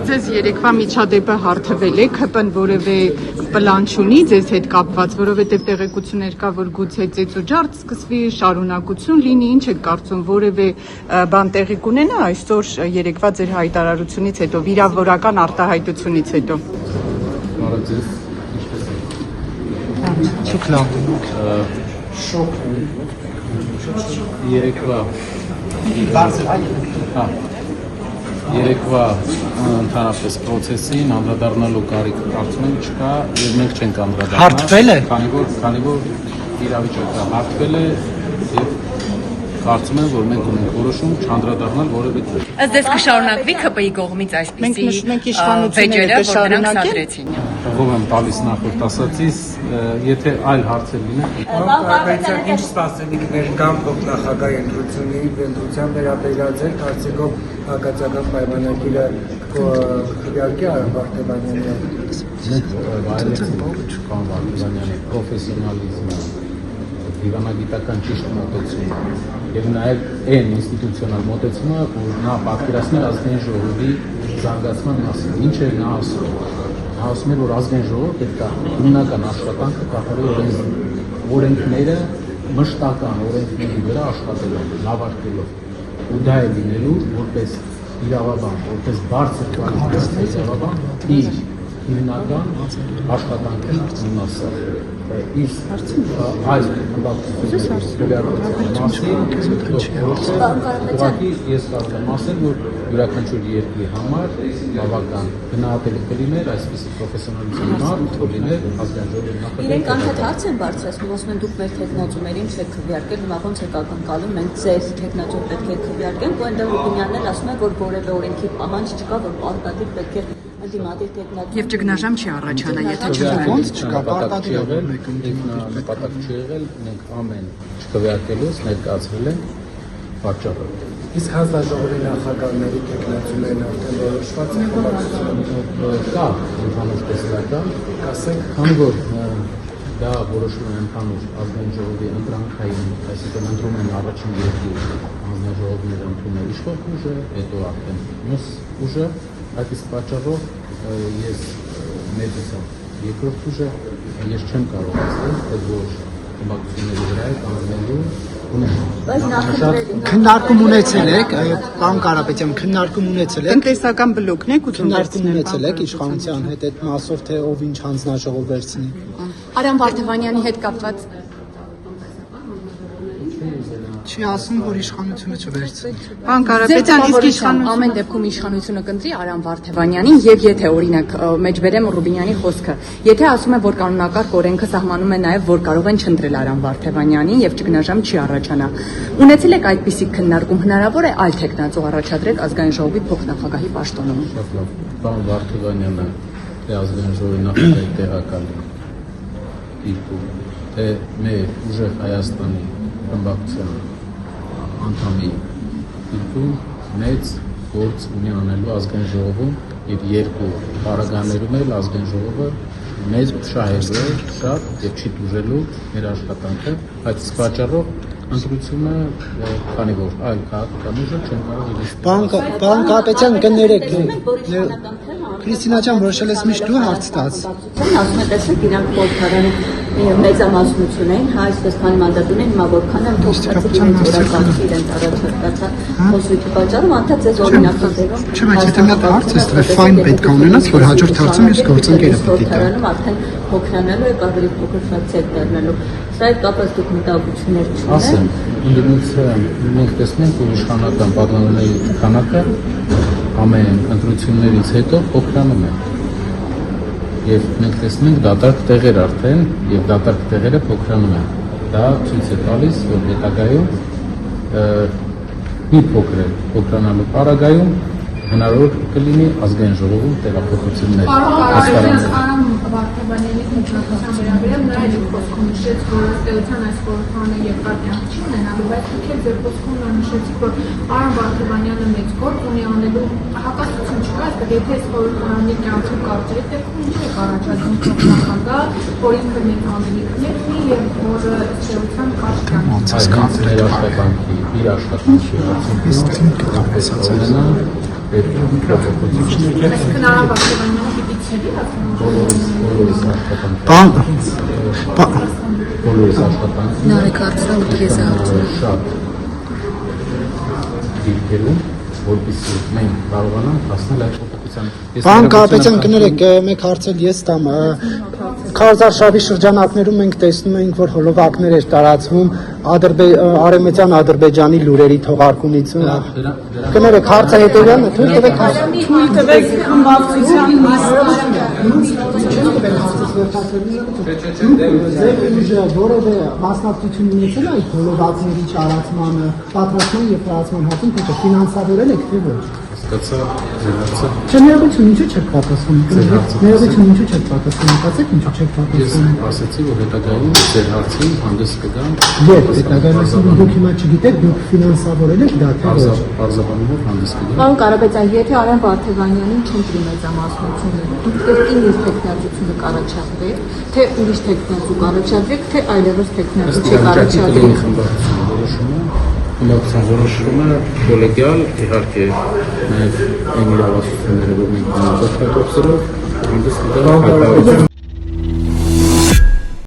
ձեզ երեկվա միջադեպը հարթվել է, ԿՊ-ն որևէ պլան չունի ձեզ հետ կապված, որովհետև տեղեկություններ կա, որ գուցե ծեծուջարդ սկսվի, շարունակություն լինի, ինչ եք կարծում, որևէ բան տեղի կունենա այսօր երեկվա ձեր հայտարարությունից հետո, վիրավորական արտահայտությունից հետո։ Բարև ձեզ, ինչպես եք։ Երեկվա ընդհանրապես պրոցեսին անդրադառնալու կարիք կարծում եմ չկա եւ մենք չենք անդրադառնա։ Հարթվել է։ Քանի որ իրավիճակը հարթվել է եւ կարծում եմ որ մենք ունենք որոշում չանդրադառնալ որևէ տեղ։ Ըստ ձեզ կշարունակվի ԿՊ-ի կողմից այսպիսի իշխանությունները կշարունակեն։ Ով եմ տալիս նախորդ ասացից, եթե այլ հարցեր լինեն։ Ինչ սպասելիքներ կան փոխնախագահի ընտրության վերաբերյալ ձեր կարծիքով հակաձական պայմանագիրը քվեարկի Արամ Վարդևանյանի մենք Վարդևանյանի պրոֆեսիոնալիզմը, դիվանագիտական ճիշտ մոտեցումը եւ նաեւ այն ինստիտուցիոնալ մոտեցումը, որ նա պատկերացնել ազգային ժողովի զարգացման մասին, ինչ է նա ասում։ Նա ասում է, որ ազգային ժողովը պետք է հիմնական աշխատանքը կատարի օրենքները մշտական օրենքների վրա աշխատելով, նավարկելով, ու դա է լինելու որպես իրավաբան, որպես բարձր կվալիֆիկացված իրավաբան, իր հիմնական աշխատանքի մասը։ Իսկ այս ուղղակի ես կարող եմ ասել, որ յուրաքանչյուր երկրի համար բավական գնահատելի կլիներ այսպիսի պրոֆեսիոնալիզմի մարդ, որ լիներ ազգային ժողովի նախագահ։ Իրենք անդադ հարց են բարձրացնում, ասում են դուք մեր թեկնածուներին չեք քվեարկել, հիմա ոնց եք ակնկալում, մենք ձեր թեկնածուն պետք է քվեարկենք, ու այնտեղ Ռուբինյանն էլ ասում է, որ որևէ օրենքի պահանջ չկա, որ պարտադիր պետք է ընդդիմադիր թեկնածու։ Եվ ճգնաժամ չի առաջանա, եթե ոնց չկա պարտադիր նպատակ չի եղել, մենք ամեն չքվեարկելուց ներկայացրել ենք պատճառը։ Իսկ հանձնաժողովի նախագահների տեխնացիաներն արդեն որոշված են կա ընդհանուր տեսլական, ասենք, քանի որ դա որոշում է ընդհանուր ազգային ժողովի ընտրանքային, այսինքն ընտրում են առաջին երկրի հանձնաժողովները ընտրում են իշխող ուժը, հետո արդեն մյուս ուժը, այդ իսկ պատճառով ես մեծությամբ երկրորդ ուժը ես չեմ կարող ասել, որ խմբակցությունների վրա է կանգնելու քննարկում ունեցել եք, պարոն Կարապետյան, քննարկում ունեցել եք։ Տնտեսական բլոկն եք ու քննարկում ունեցել եք իշխանության հետ այդ մասով, թե ով ինչ հանձնաժողով վերցնի։ Արամ Վարդևանյանի հետ կապված Չի ասում, որ իշխանությունը չվերցնի։ Պարոն Կարապետյան, իսկ իշխանությունը ամեն դեպքում իշխանությունը կընտրի Արամ Վարդևանյանին եւ եթե օրինակ մեջբերեմ Ռուբինյանի խոսքը, եթե ասում է, որ կանոնակարգ օրենքը սահմանում է նաեւ, որ կարող են չընտրել Արամ Վարդևանյանին եւ ճգնաժամ չի առաջանա։ Ունեցել եք այդպիսի քննարկում, հնարավոր է այլ տեխնացու առաջադրել ազգային ժողովի փոխնախագահի պաշտոնում։ Շատ լավ, պարոն Վարդևանյանը թե ազգային ժողովի նախագահի տեղակալի դիրքում, թե մեր ուժեղ Հայաստանի խմբակցության անդամի դիրքում մեծ գործ ունի անելու ազգային ժողովում եւ երկու պարագաներում էլ ազգային ժողովը մեծ շահելու է շատ եւ չի դուժելու մեր աշխատանքը այդ իսկ պատճառով ընտրությունը քանի որ այլ քաղաքական ուժը չեն կարող իրենց Պարոն Կարապետյան կներեք Քրիստինա ջան որոշել ես միշտ դու հարց տաս ասում է տեսեք իրանք փոխարեն մեծամասնություն են, հա այսպես քանի մանդատ ունեն, հիմա որքան են փոխեցրել իրենց իրենց առաջարկածը խոսույթի պատճառով անդադ ձեզ օրինակներում Չէ, բայց եթե մի հարց ես տվել ֆայն պետք է ունենաս, որ հաջորդ հարցում ես գործընկերը պետք է տա։ Արդեն փոքրանալու է ավելի փոքր ֆրակցիա դառնալու։ Սա այդ կապած դուք մտահոգություններ չունեք։ ասեմ, ընդդիմության մենք տեսնենք որ իշխանական պարլամենտների քանակը ամեն ընտրություններից հետո փոքրանում է։ Եվ մենք տեսնում ենք դատարկ տեղեր արդեն եւ դատարկ տեղերը փոքրանում են։ Դա ցույց է տալիս, որ հետագայում մի փոքրանալու պարագայում հնարավոր կլինի ազգային ժողովում տեղափոխություններ։ Արամ Վարդևանյանի հետնակազմության վերաբերյալ նրա իր խոսքում նշեց, որ ըստեյության այս խորհրդանը երկար կյանք չի ունենալու, բայց դուք էլ ձեր խոսքում նշեցիք, որ Արամ Վարդևանյանը մեծ գործ ունի անելու, հակասություն չկա, այսպես եթե այս խորհրդանի կյանքում կարծրի դեպքում ինչ է առաջադրում փոխնախագահ, որ ինքը մեծ անելիքներ ունի եւ որ ըստեյության կարճ կյանք իր աշխատանքի արդյունքի Քնարան Վարդևանյանը պիտի ցելի բոլորիս աշխատանքը Բան բոլորիս աշխատանքը Նարեկ հարցը ու ես հարցը շատ դիրքերում, որպեսզի մենք կարողանանք հասնել այդ շփոթության։ Բան Կարապետյան կներեք, մեկ հարցել ես տամ։ Քարզարշավի շրջանակներում մենք տեսնում ենք, որ հոլովակներ էր տարածվում Արևմտյան Ադրբեջանի լուրերի թողարկումից։ Կներեք, հարցը հետևյալն է, թույլ տվեք որևէ մասնակցություն ունեցել այդ հոլովակների չարացմանը, պատրաստման եւ տարածման հարցում, թե ֆինանսավորել եք թե ոչ։ Հասկացա, ձեր հարցը։ Չներողություն ինչու չեք պատասխանում։ Ներողություն ինչու չեք պատասխանում։ Կասեք ինչու չեք Ես պատասխանում։ ասացի, որ հետագայում ձեր հարցին հանդես կգամ։ Երբ հետագայում դուք հիմա չգիտեք, դուք ֆինանսավորել եք դա թե ոչ։ Պարզաբանումով հանդես կգամ։ Պարոն Կարապետյան, եթե Արամ Վարդևանյանին չընտրի մեծամասնությունը, դուք կրկին իր տեխնացությունը կառաջարկվեք, թե ուրիշ տեխնացու կառաջարկվեք, թե այլևս տեխնացու չկառաջարկվեք։ Ինովացիոն որոշումը կոլեգիալ, իհարկե, նաև այն իրավասությունները, որ մենք ունենք, հանդես կգամ։